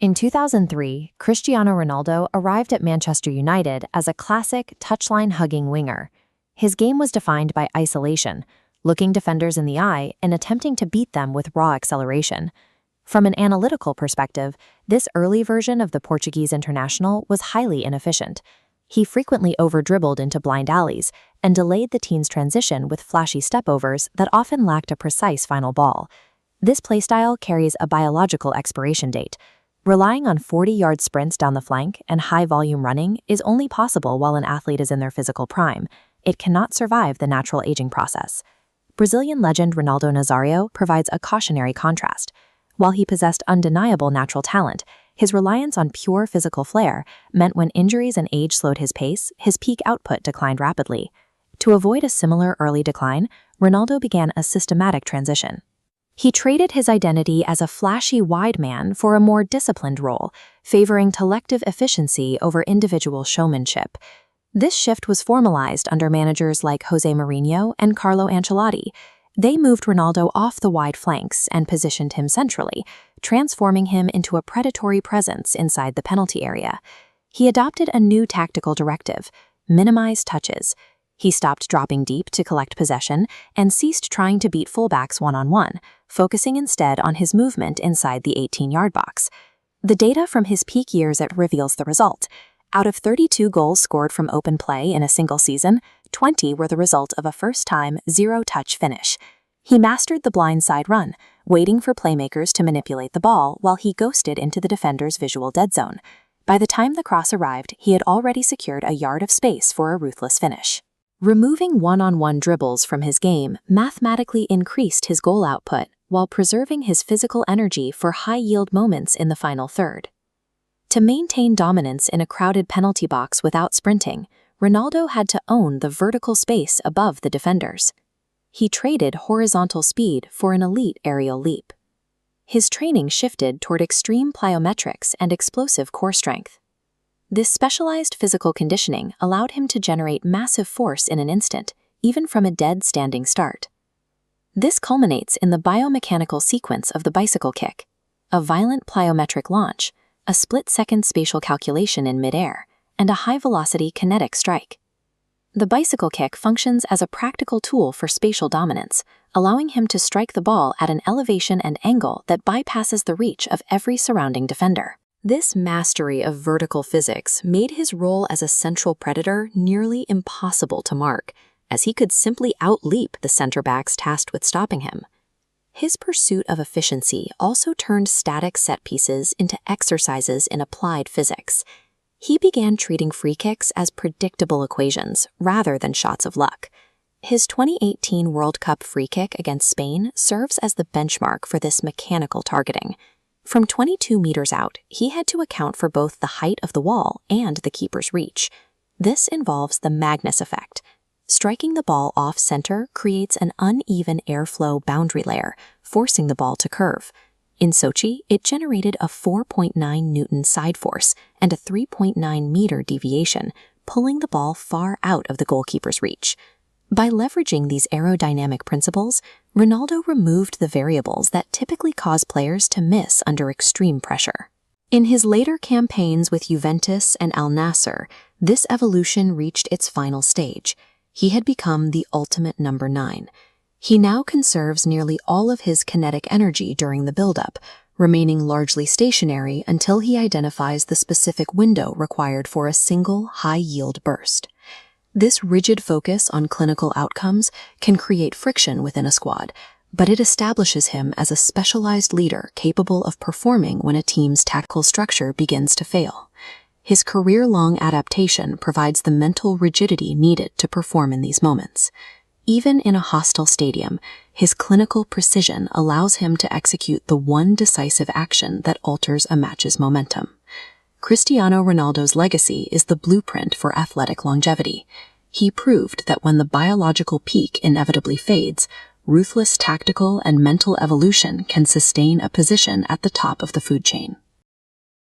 In 2003, Cristiano Ronaldo arrived at Manchester United as a classic touchline-hugging winger. His game was defined by isolation, looking defenders in the eye and attempting to beat them with raw acceleration. From an analytical perspective, this early version of the Portuguese international was highly inefficient. He frequently over-dribbled into blind alleys and delayed the team's transition with flashy stepovers that often lacked a precise final ball. This playstyle carries a biological expiration date. Relying on 40-yard sprints down the flank and high-volume running is only possible while an athlete is in their physical prime. It cannot survive the natural aging process. Brazilian legend Ronaldo Nazário provides a cautionary contrast. While he possessed undeniable natural talent, his reliance on pure physical flair meant when injuries and age slowed his pace, his peak output declined rapidly. To avoid a similar early decline, Ronaldo began a systematic transition. He traded his identity as a flashy wide man for a more disciplined role, favoring collective efficiency over individual showmanship. This shift was formalized under managers like Jose Mourinho and Carlo Ancelotti. They moved Ronaldo off the wide flanks and positioned him centrally, transforming him into a predatory presence inside the penalty area. He adopted a new tactical directive: minimize touches. He stopped dropping deep to collect possession and ceased trying to beat fullbacks one-on-one, focusing instead on his movement inside the 18-yard box. The data from his peak years reveals the result. Out of 32 goals scored from open play in a single season, 20 were the result of a first-time, zero-touch finish. He mastered the blindside run, waiting for playmakers to manipulate the ball while he ghosted into the defender's visual dead zone. By the time the cross arrived, he had already secured a yard of space for a ruthless finish. Removing one-on-one dribbles from his game mathematically increased his goal output while preserving his physical energy for high-yield moments in the final third. To maintain dominance in a crowded penalty box without sprinting, Ronaldo had to own the vertical space above the defenders. He traded horizontal speed for an elite aerial leap. His training shifted toward extreme plyometrics and explosive core strength. This specialized physical conditioning allowed him to generate massive force in an instant, even from a dead standing start. This culminates in the biomechanical sequence of the bicycle kick, a violent plyometric launch, a split-second spatial calculation in midair, and a high-velocity kinetic strike. The bicycle kick functions as a practical tool for spatial dominance, allowing him to strike the ball at an elevation and angle that bypasses the reach of every surrounding defender. This mastery of vertical physics made his role as a central predator nearly impossible to mark, as he could simply outleap the center backs tasked with stopping him. His pursuit of efficiency also turned static set pieces into exercises in applied physics. He began treating free kicks as predictable equations rather than shots of luck. His 2018 World Cup free kick against Spain serves as the benchmark for this mechanical targeting. From 22 meters out, he had to account for both the height of the wall and the keeper's reach. This involves the Magnus effect. Striking the ball off-center creates an uneven airflow boundary layer, forcing the ball to curve. In Sochi, it generated a 4.9 Newton side force and a 3.9 meter deviation, pulling the ball far out of the goalkeeper's reach. By leveraging these aerodynamic principles, Ronaldo removed the variables that typically cause players to miss under extreme pressure. In his later campaigns with Juventus and Al Nassr, this evolution reached its final stage. He had become the ultimate number 9. He now conserves nearly all of his kinetic energy during the build-up, remaining largely stationary until he identifies the specific window required for a single high-yield burst. This rigid focus on clinical outcomes can create friction within a squad, but it establishes him as a specialized leader capable of performing when a team's tactical structure begins to fail. His career-long adaptation provides the mental rigidity needed to perform in these moments. Even in a hostile stadium, his clinical precision allows him to execute the one decisive action that alters a match's momentum. Cristiano Ronaldo's legacy is the blueprint for athletic longevity. He proved that when the biological peak inevitably fades, ruthless tactical and mental evolution can sustain a position at the top of the food chain.